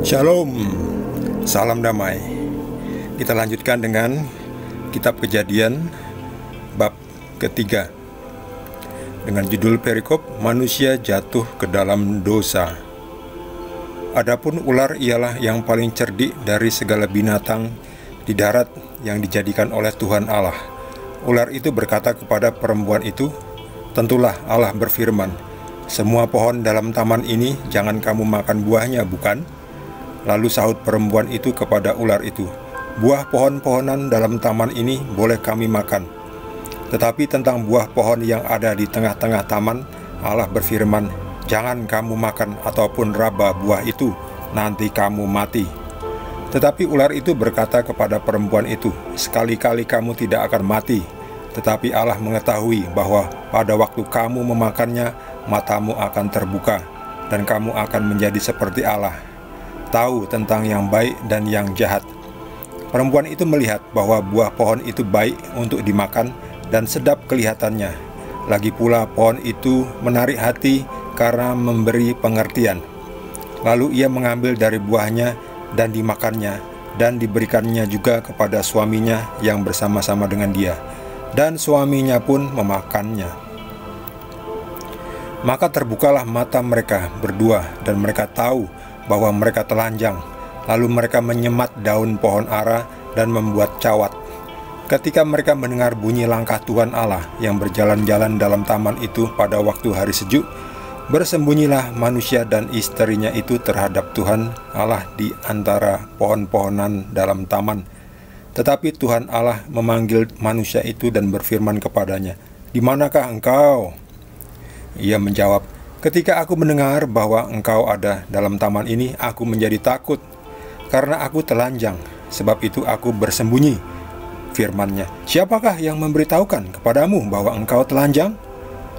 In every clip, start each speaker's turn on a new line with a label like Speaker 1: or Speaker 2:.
Speaker 1: Shalom, salam damai. Kita lanjutkan dengan Kitab Kejadian bab ketiga dengan judul perikop manusia jatuh ke dalam dosa. Adapun ular ialah yang paling cerdik dari segala binatang di darat yang dijadikan oleh Tuhan Allah. Ular itu berkata kepada perempuan itu, "Tentulah Allah berfirman, semua pohon dalam taman ini jangan kamu makan buahnya, bukan?" Lalu sahut perempuan itu kepada ular itu, "Buah pohon-pohonan dalam taman ini boleh kami makan. Tetapi tentang buah pohon yang ada di tengah-tengah taman, Allah berfirman, jangan kamu makan ataupun raba buah itu, nanti kamu mati." Tetapi ular itu berkata kepada perempuan itu, "Sekali-kali kamu tidak akan mati. Tetapi Allah mengetahui bahwa pada waktu kamu memakannya, matamu akan terbuka, dan kamu akan menjadi seperti Allah, tahu tentang yang baik dan yang jahat." Perempuan itu melihat bahwa buah pohon itu baik untuk dimakan dan sedap kelihatannya. Lagi pula pohon itu menarik hati karena memberi pengertian. Lalu ia mengambil dari buahnya dan dimakannya, dan diberikannya juga kepada suaminya yang bersama-sama dengan dia, dan suaminya pun memakannya. Maka terbukalah mata mereka berdua, dan mereka tahu bahwa mereka telanjang. Lalu mereka menyemat daun pohon ara dan membuat cawat. Ketika mereka mendengar bunyi langkah Tuhan Allah yang berjalan-jalan dalam taman itu pada waktu hari sejuk, bersembunyilah manusia dan istrinya itu terhadap Tuhan Allah di antara pohon-pohonan dalam taman. Tetapi Tuhan Allah memanggil manusia itu dan berfirman kepadanya, "Di manakah engkau?" Ia menjawab, "Ketika aku mendengar bahwa engkau ada dalam taman ini, aku menjadi takut, karena aku telanjang. Sebab itu aku bersembunyi." Firman-Nya, "Siapakah yang memberitahukan kepadamu bahwa engkau telanjang?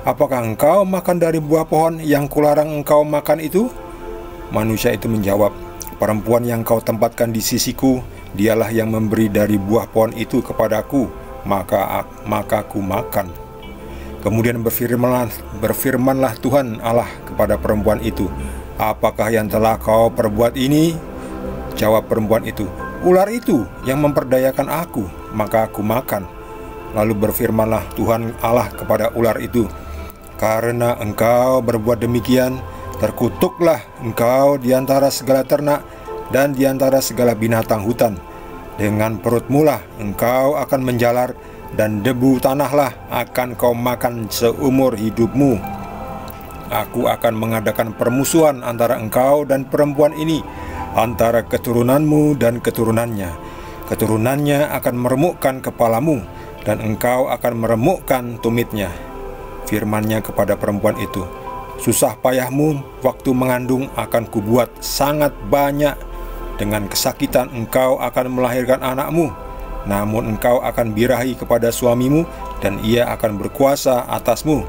Speaker 1: Apakah engkau makan dari buah pohon yang kularang engkau makan itu?" Manusia itu menjawab, "Perempuan yang kau tempatkan di sisiku, dialah yang memberi dari buah pohon itu kepadaku, maka aku makan." Kemudian berfirmanlah Tuhan Allah kepada perempuan itu, "Apakah yang telah kau perbuat ini?" Jawab perempuan itu, "Ular itu yang memperdayakan aku, maka aku makan." Lalu berfirmanlah Tuhan Allah kepada ular itu, "Karena engkau berbuat demikian, terkutuklah engkau di antara segala ternak dan di antara segala binatang hutan. Dengan perutmu lah engkau akan menjalar, dan debu tanahlah akan kau makan seumur hidupmu. Aku akan mengadakan permusuhan antara engkau dan perempuan ini, antara keturunanmu dan keturunannya. Keturunannya akan meremukkan kepalamu, dan engkau akan meremukkan tumitnya." Firman-Nya kepada perempuan itu, "Susah payahmu waktu mengandung akan kubuat sangat banyak. Dengan kesakitan engkau akan melahirkan anakmu. Namun engkau akan birahi kepada suamimu, dan ia akan berkuasa atasmu."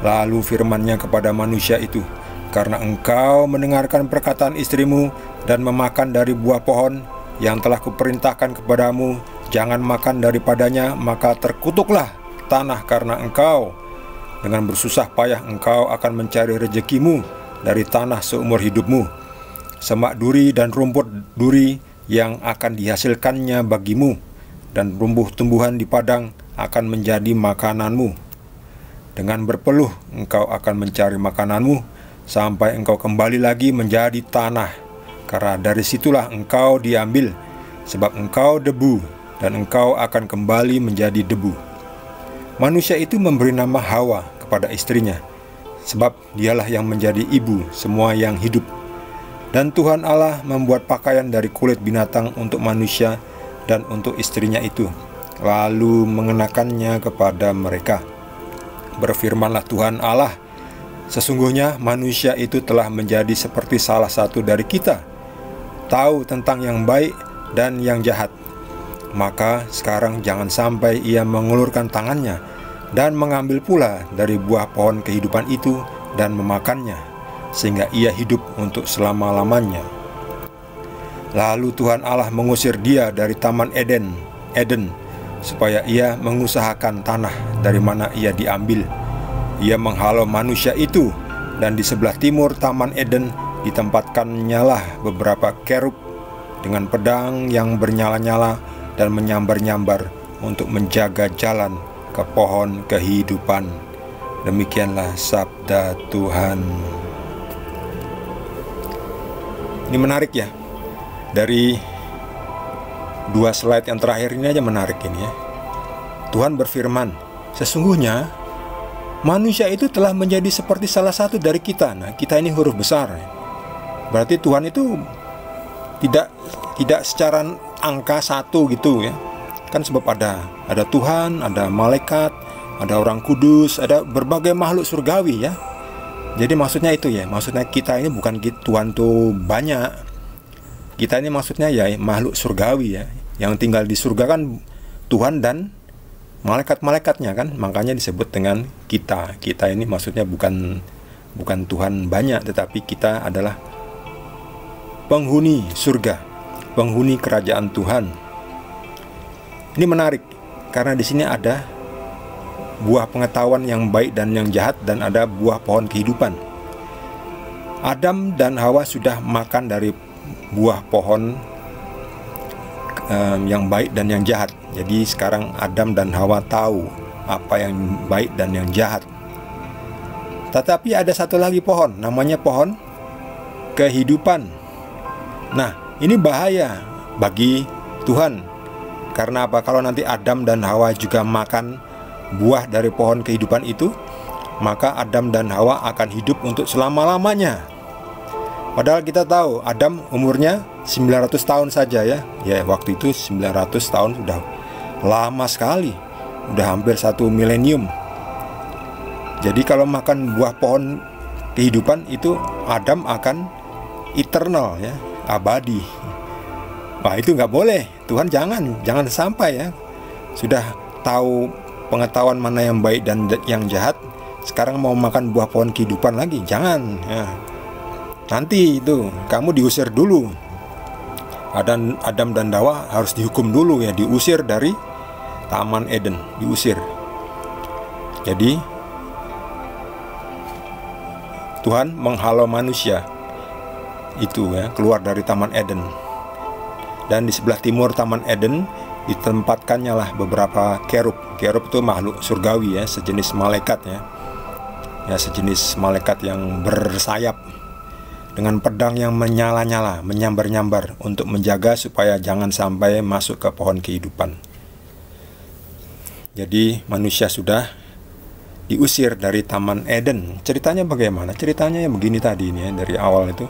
Speaker 1: Lalu firman-Nya kepada manusia itu, "Karena engkau mendengarkan perkataan istrimu dan memakan dari buah pohon yang telah kuperintahkan kepadamu, jangan makan daripadanya, maka terkutuklah tanah karena engkau. Dengan bersusah payah engkau akan mencari rezekimu dari tanah seumur hidupmu. Semak duri dan rumput duri yang akan dihasilkannya bagimu, dan tumbuh-tumbuhan di padang akan menjadi makananmu. Dengan berpeluh engkau akan mencari makananmu, sampai engkau kembali lagi menjadi tanah, karena dari situlah engkau diambil, sebab engkau debu, dan engkau akan kembali menjadi debu." Manusia itu memberi nama Hawa kepada istrinya, sebab dialah yang menjadi ibu semua yang hidup. Dan Tuhan Allah membuat pakaian dari kulit binatang untuk manusia dan untuk istrinya itu, lalu mengenakannya kepada mereka. Berfirmanlah Tuhan Allah, "Sesungguhnya manusia itu telah menjadi seperti salah satu dari kita, tahu tentang yang baik dan yang jahat. Maka sekarang jangan sampai ia mengulurkan tangannya dan mengambil pula dari buah pohon kehidupan itu dan memakannya, sehingga ia hidup untuk selama-lamanya." Lalu Tuhan Allah mengusir dia dari taman Eden, supaya ia mengusahakan tanah dari mana ia diambil. Ia menghalau manusia itu, dan di sebelah timur taman Eden Ditempatkannya lah beberapa kerub dengan pedang yang bernyala-nyala dan menyambar-nyambar untuk menjaga jalan ke pohon kehidupan. Demikianlah sabda Tuhan. Ini menarik ya. Dari 2 slide yang terakhir ini aja menarik ini ya. Tuhan berfirman, sesungguhnya manusia itu telah menjadi seperti salah satu dari kita. Nah, kita ini huruf besar. Berarti Tuhan itu tidak secara angka 1 gitu ya. Kan sebab ada Tuhan, ada malaikat, ada orang kudus, ada berbagai makhluk surgawi ya. Jadi maksudnya itu ya, maksudnya kita ini bukan Tuhan tuh banyak. Kita ini maksudnya ya makhluk surgawi ya. Yang tinggal di surga kan Tuhan dan malaikat-malaikatnya kan. Makanya disebut dengan kita. Kita ini maksudnya bukan Tuhan banyak, tetapi kita adalah penghuni surga, penghuni kerajaan Tuhan. Ini menarik karena di sini ada buah pengetahuan yang baik dan yang jahat, dan ada buah pohon kehidupan. Adam dan Hawa sudah makan dari buah pohon yang baik dan yang jahat. Jadi sekarang Adam dan Hawa tahu apa yang baik dan yang jahat. Tetapi ada satu lagi pohon, namanya pohon kehidupan. Nah, ini bahaya bagi Tuhan. Karena apa? Kalau nanti Adam dan Hawa juga makan buah dari pohon kehidupan itu, maka Adam dan Hawa akan hidup untuk selama-lamanya. Padahal kita tahu Adam umurnya 900 tahun saja ya. Ya, waktu itu 900 tahun sudah lama sekali. Udah hampir 1 milenium. Jadi kalau makan buah pohon kehidupan itu, Adam akan eternal ya, abadi. Wah, itu nggak boleh. Tuhan jangan sampai ya. Sudah tahu pengetahuan mana yang baik dan yang jahat, sekarang mau makan buah pohon kehidupan lagi, jangan ya. Nanti itu kamu diusir dulu. Adam dan Hawa harus dihukum dulu ya, diusir dari Taman Eden, diusir. Jadi Tuhan menghalau manusia itu ya, keluar dari Taman Eden. Dan di sebelah timur Taman Eden ditempatkannya lah beberapa kerub. Kerub itu makhluk surgawi ya, sejenis malaikat ya. Ya, sejenis malaikat yang bersayap dengan pedang yang menyala-nyala, menyambar-nyambar untuk menjaga supaya jangan sampai masuk ke pohon kehidupan. Jadi manusia sudah diusir dari Taman Eden. Ceritanya bagaimana? Ceritanya yang begini tadi ini ya, dari awal itu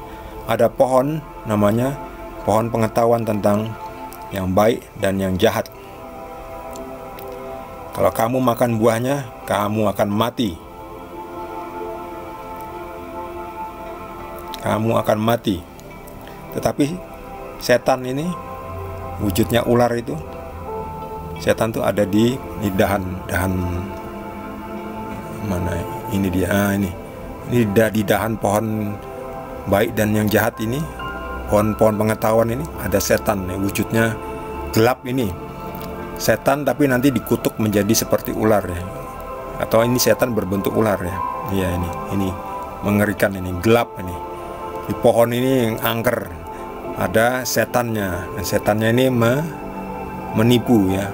Speaker 1: ada pohon namanya pohon pengetahuan tentang yang baik dan yang jahat. Kalau kamu makan buahnya, kamu akan mati. Kamu akan mati. Tetapi setan ini wujudnya ular itu. Setan itu ada di dahan mana ini dia? Ini di dahan pohon baik dan yang jahat ini. Pohon-pohon pengetahuan ini ada setan ya, wujudnya gelap ini. Setan tapi nanti dikutuk menjadi seperti ular ya. Atau ini setan berbentuk ular ya. Iya, ini mengerikan, ini gelap ini. Di pohon ini yang angker ada setannya. Setannya ini menipu ya.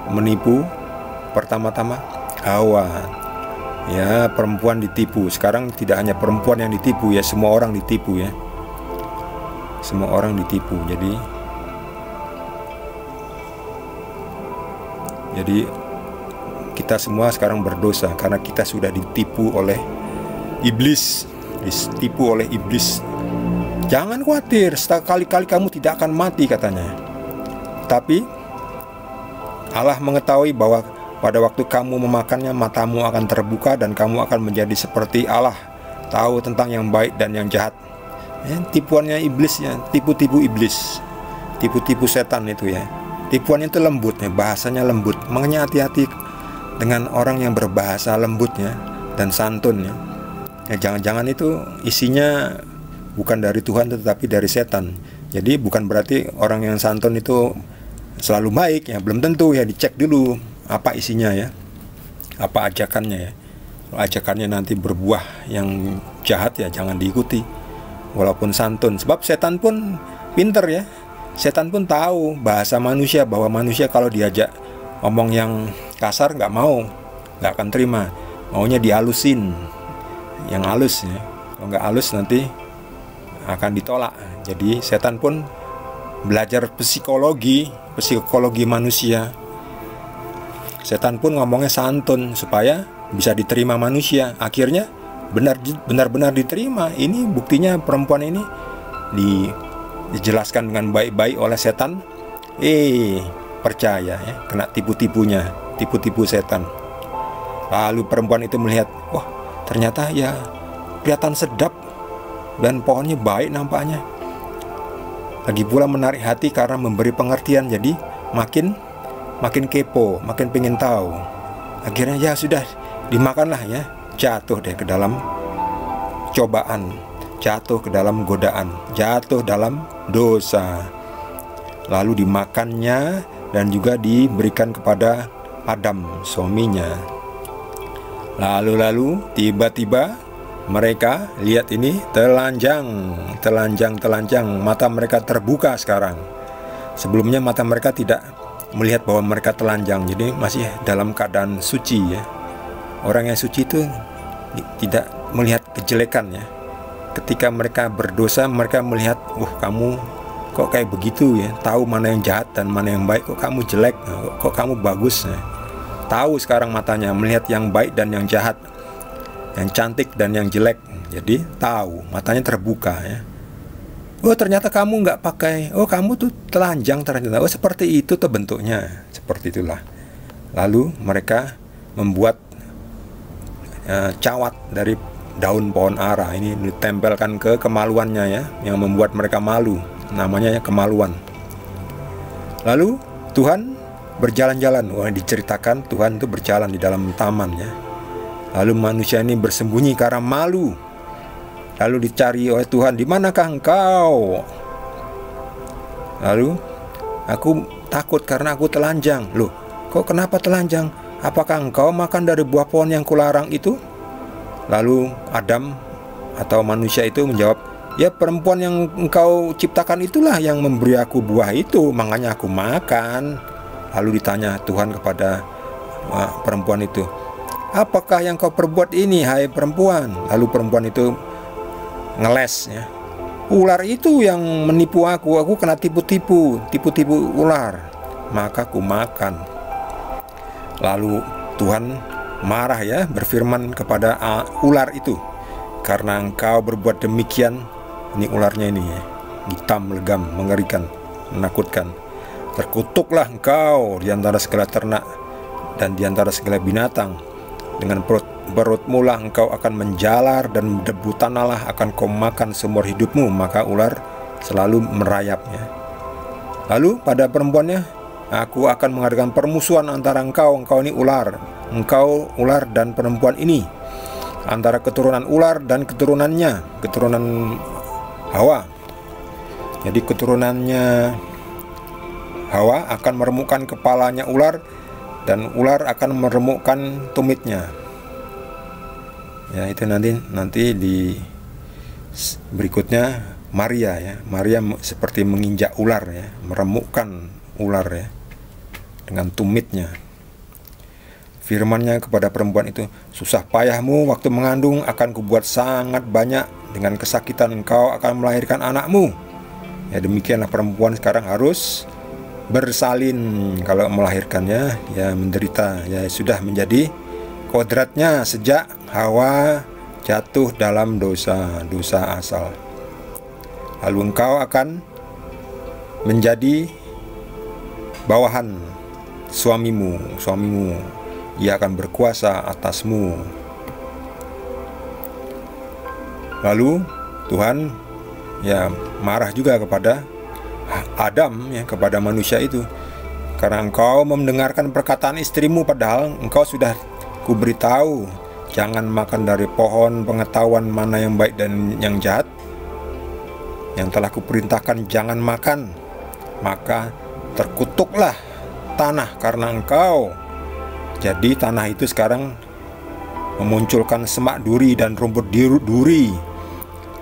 Speaker 1: Menipu pertama-tama Hawa. Ya, perempuan ditipu. Sekarang tidak hanya perempuan yang ditipu ya, semua orang ditipu ya. Semua orang ditipu. Jadi kita semua sekarang berdosa karena kita sudah ditipu oleh iblis. Ditipu oleh iblis. Jangan khawatir, sekali-kali kamu tidak akan mati katanya. Tapi Allah mengetahui bahwa pada waktu kamu memakannya, matamu akan terbuka dan kamu akan menjadi seperti Allah, tahu tentang yang baik dan yang jahat. Ya, tipuannya iblis ya, tipu-tipu iblis, tipu-tipu setan itu ya. Tipuannya itu lembut ya, bahasanya lembut. Makanya hati-hati dengan orang yang berbahasa lembutnya dan santun ya. Ya, jangan-jangan itu isinya bukan dari Tuhan tetapi dari setan. Jadi bukan berarti orang yang santun itu selalu baik ya, belum tentu ya, dicek dulu apa isinya ya, apa ajakannya ya. Kalau ajakannya nanti berbuah yang jahat ya jangan diikuti. walaupun santun. Sebab setan pun pinter ya. Setan pun tahu bahasa manusia, bahwa manusia kalau diajak ngomong yang kasar nggak mau, nggak akan terima. Maunya dihalusin, yang halus ya. Kalau nggak halus nanti akan ditolak. Jadi setan pun belajar psikologi manusia. Setan pun ngomongnya santun supaya bisa diterima manusia. Akhirnya benar-benar diterima. Ini buktinya perempuan ini dijelaskan dengan baik-baik oleh setan. Percaya ya, kena tipu setan. Lalu perempuan itu melihat, wah ternyata ya kelihatan sedap dan pohonnya baik nampaknya. Lagi pula menarik hati karena memberi pengertian. Jadi makin kepo, makin pengen tahu. Akhirnya ya sudah, dimakanlah ya. Jatuh deh ke dalam cobaan, jatuh ke dalam godaan, jatuh dalam dosa. Lalu dimakannya dan juga diberikan kepada Adam, suaminya. Lalu tiba-tiba mereka lihat ini telanjang. Mata mereka terbuka sekarang. Sebelumnya mata mereka tidak melihat bahwa mereka telanjang, jadi masih dalam keadaan suci ya. Orang yang suci itu tidak melihat kejelekan ya. Ketika mereka berdosa, mereka melihat, kamu kok kayak begitu ya, tahu mana yang jahat dan mana yang baik. Kok kamu jelek, kok kamu bagus ya. Tahu sekarang matanya, melihat yang baik dan yang jahat, yang cantik dan yang jelek. Jadi tahu, matanya terbuka ya. Ternyata kamu nggak pakai, kamu tuh telanjang ternyata. Seperti itu tuh bentuknya, seperti itulah. Lalu mereka membuat cawat dari daun pohon ara. Ini ditempelkan ke kemaluannya ya, yang membuat mereka malu. Namanya ya kemaluan. Lalu Tuhan berjalan-jalan. Diceritakan Tuhan itu berjalan di dalam taman ya. Lalu manusia ini bersembunyi karena malu. Lalu dicari oleh Tuhan, di manakah engkau? Lalu, aku takut karena aku telanjang. Loh, kok kenapa telanjang? Apakah engkau makan dari buah pohon yang kularang itu? Lalu Adam atau manusia itu menjawab, ya perempuan yang engkau ciptakan itulah yang memberi aku buah itu, makanya aku makan. Lalu ditanya Tuhan kepada perempuan itu, apakah yang kau perbuat ini, hai perempuan? Lalu perempuan itu ngeles ya, ular itu yang menipu aku kena tipu ular, maka aku makan. Lalu Tuhan marah ya, berfirman kepada ular itu, karena engkau berbuat demikian, ini ularnya ini ya, hitam, legam, mengerikan, menakutkan, terkutuklah engkau di antara segala ternak dan di antara segala binatang. Dengan perutmu lah engkau akan menjalar, dan debu tanahlah akan kau makan seumur hidupmu. Maka ular selalu merayapnya. Lalu pada perempuannya, aku akan mengadakan permusuhan antara engkau ini ular, engkau ular dan perempuan ini, antara keturunan ular dan keturunannya, keturunan Hawa. Jadi keturunannya Hawa akan meremukkan kepalanya ular, dan ular akan meremukkan tumitnya. Ya, itu nanti di berikutnya Maria ya. Maria seperti menginjak ular ya, meremukkan ular ya dengan tumitnya. Firman-Nya kepada perempuan itu, susah payahmu waktu mengandung akan kubuat sangat banyak, dengan kesakitan engkau akan melahirkan anakmu. Ya, demikianlah perempuan sekarang harus bersalin kalau melahirkannya, ya menderita, ya sudah menjadi kodratnya sejak Hawa jatuh dalam dosa asal. Lalu engkau akan menjadi bawahan suamimu, ia akan berkuasa atasmu. Lalu Tuhan ya marah juga kepada Adam ya, kepada manusia itu, karena engkau mendengarkan perkataan istrimu, padahal engkau sudah kuberitahu jangan makan dari pohon pengetahuan mana yang baik dan yang jahat, yang telah kuperintahkan jangan makan. Maka terkutuklah tanah karena engkau. Jadi tanah itu sekarang memunculkan semak duri dan rumput duri.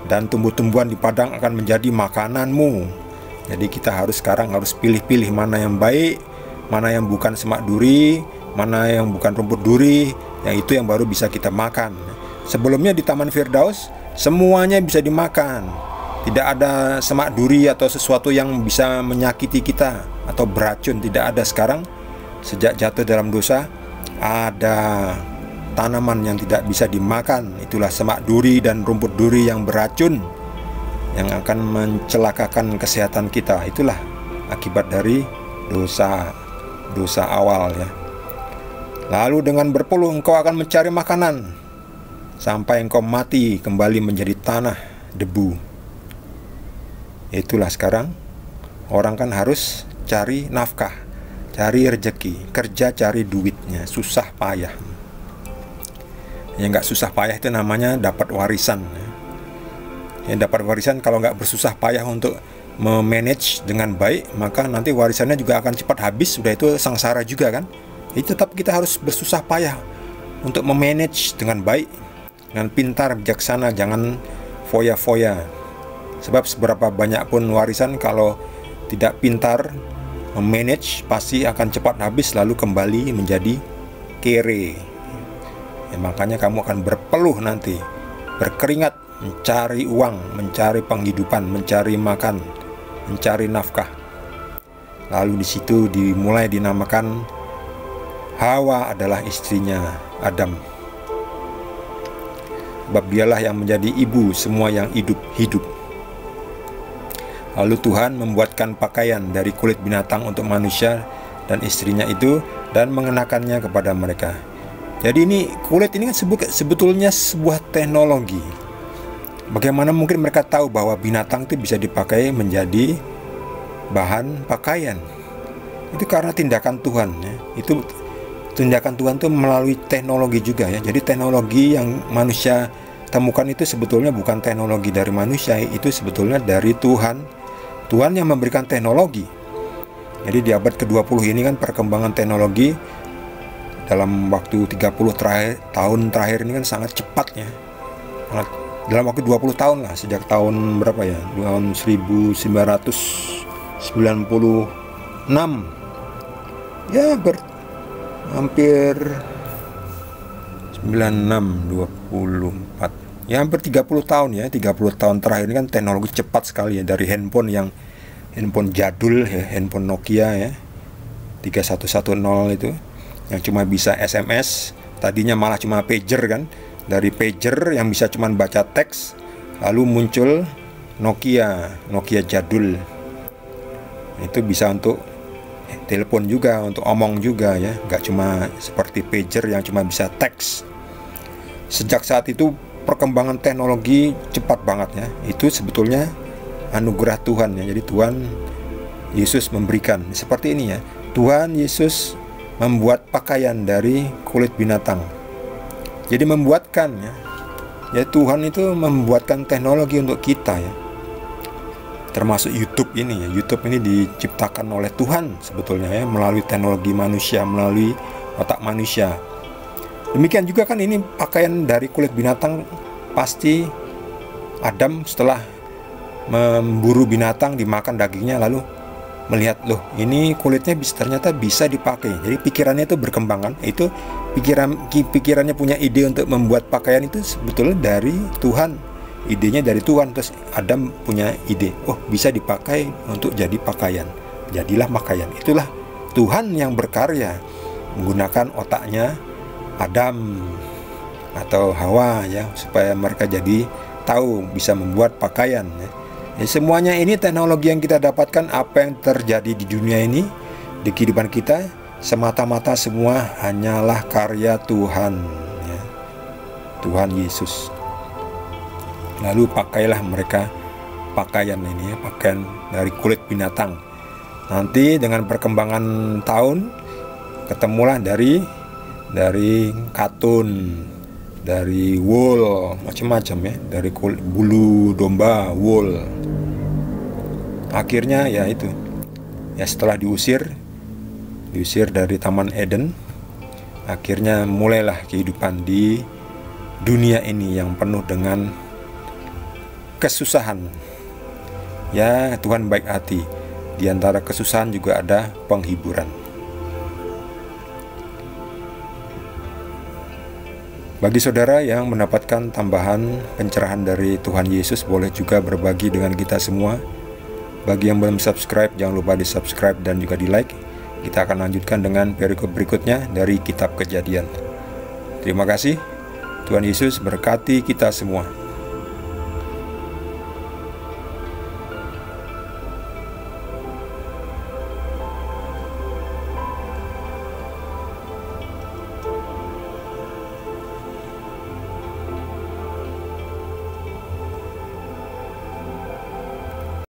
Speaker 1: dan tumbuh-tumbuhan di padang akan menjadi makananmu. Jadi kita sekarang harus pilih-pilih mana yang baik, mana yang bukan semak duri, mana yang bukan rumput duri, yang itu yang baru bisa kita makan. Sebelumnya di Taman Firdaus semuanya bisa dimakan. Tidak ada semak duri atau sesuatu yang bisa menyakiti kita atau beracun, tidak ada. Sekarang sejak jatuh dalam dosa, ada tanaman yang tidak bisa dimakan. Itulah semak duri dan rumput duri yang beracun, yang akan mencelakakan kesehatan kita. Itulah akibat dari dosa awal ya. Lalu dengan berpeluh engkau akan mencari makanan sampai engkau mati kembali menjadi tanah debu. Itulah sekarang orang kan harus cari nafkah, cari rezeki, kerja cari duitnya, susah payah. Yang nggak susah payah itu namanya dapat warisan. Yang dapat warisan kalau nggak bersusah payah untuk memanage dengan baik, maka nanti warisannya juga akan cepat habis. Sudah itu sengsara juga kan. Itu tetap kita harus bersusah payah untuk memanage dengan baik, dengan pintar, bijaksana, jangan foya-foya. Sebab seberapa banyak pun warisan, kalau tidak pintar memanage pasti akan cepat habis lalu kembali menjadi kere. Ya, makanya kamu akan berpeluh nanti, berkeringat, mencari uang, mencari penghidupan, mencari makan, mencari nafkah. Lalu di situ dimulai dinamakan Hawa adalah istrinya Adam. Sebab dialah yang menjadi ibu semua yang hidup. Lalu Tuhan membuatkan pakaian dari kulit binatang untuk manusia dan istrinya itu, dan mengenakannya kepada mereka. Jadi ini kulit ini kan sebetulnya sebuah teknologi. Bagaimana mungkin mereka tahu bahwa binatang itu bisa dipakai menjadi bahan pakaian? Itu karena tindakan Tuhan ya. Itu tindakan Tuhan itu melalui teknologi juga ya. Jadi teknologi yang manusia temukan itu sebetulnya bukan teknologi dari manusia, itu sebetulnya dari Tuhan. Tuhan yang memberikan teknologi. Jadi di abad ke-20 ini kan perkembangan teknologi dalam waktu 30 tahun terakhir ini kan sangat cepat ya. Dalam waktu 20 tahun lah, sejak tahun berapa ya? Tahun 1996. Ya hampir 96, 24, ya hampir 30 tahun ya. 30 tahun terakhir ini kan teknologi cepat sekali ya. Dari handphone jadul ya, handphone Nokia ya 3110 itu yang cuma bisa SMS, tadinya malah cuma pager kan. Dari pager yang bisa cuma baca teks, lalu muncul Nokia jadul. Itu bisa untuk telepon juga, untuk omong juga ya, nggak cuma seperti pager yang cuma bisa teks. Sejak saat itu perkembangan teknologi cepat banget ya. Itu sebetulnya anugerah Tuhan ya. Jadi Tuhan Yesus memberikan seperti ini ya. Tuhan Yesus membuat pakaian dari kulit binatang. Jadi membuatkan ya. Ya Tuhan itu membuatkan teknologi untuk kita ya. Termasuk YouTube ini ya. YouTube ini diciptakan oleh Tuhan sebetulnya ya, melalui teknologi manusia, melalui otak manusia. Demikian juga kan ini pakaian dari kulit binatang. Pasti Adam setelah memburu binatang, dimakan dagingnya, lalu melihat, loh ini kulitnya ternyata bisa dipakai. Jadi pikirannya itu berkembang kan. Itu pikirannya punya ide untuk membuat pakaian itu sebetulnya dari Tuhan. Idenya dari Tuhan. Terus Adam punya ide, oh bisa dipakai untuk jadi pakaian, jadilah pakaian. Itulah Tuhan yang berkarya menggunakan otaknya Adam atau Hawa ya, supaya mereka jadi tahu bisa membuat pakaian ya. Semuanya ini teknologi yang kita dapatkan. Apa yang terjadi di dunia ini, di kehidupan kita, semata-mata semua hanyalah karya Tuhan ya. Tuhan Yesus. Lalu pakailah mereka pakaian ini ya, pakaian dari kulit binatang. Nanti dengan perkembangan tahun ketemulah dari katun, dari wool, macam-macam ya, dari kulit, bulu domba, wool. Akhirnya ya itu ya, setelah diusir dari Taman Eden, akhirnya mulailah kehidupan di dunia ini yang penuh dengan kesusahan. Ya, Tuhan baik hati. Di antara kesusahan juga ada penghiburan. Bagi saudara yang mendapatkan tambahan pencerahan dari Tuhan Yesus, boleh juga berbagi dengan kita semua. Bagi yang belum subscribe, jangan lupa di subscribe dan juga di like. Kita akan lanjutkan dengan perikop berikutnya dari Kitab Kejadian. Terima kasih. Tuhan Yesus berkati kita semua.